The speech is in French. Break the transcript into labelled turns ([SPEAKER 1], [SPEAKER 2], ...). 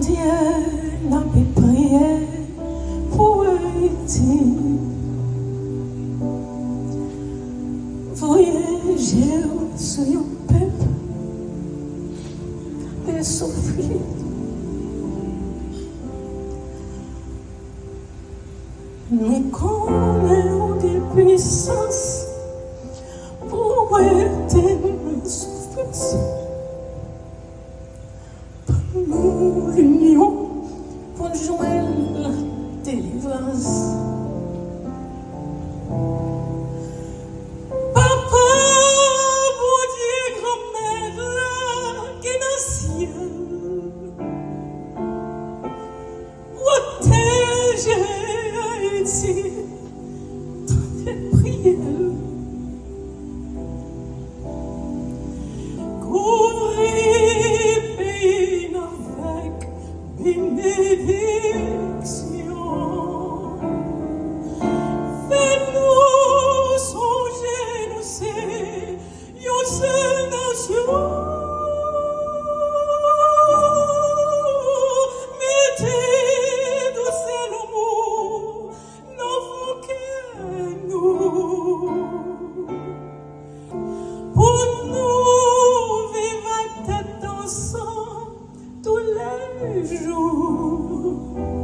[SPEAKER 1] Dieu n'a pas prié pour Haïti. Voyager sur un peuple et souffrir. Nous connaissons des puissances pour arrêter nos souffrances. Nous l'union pour joindre la délivrance. Papa, mon Dieu, grand-mère, qui est dans le ciel, protégez Haïti dans tes prières. Couvrez pays avec bénédiction. Fais-nous songer, nous c'est une seule nation. Mettez de cet amour dans vos cœurs, nous. Pour nous vivre à tête ensemble tous les jours.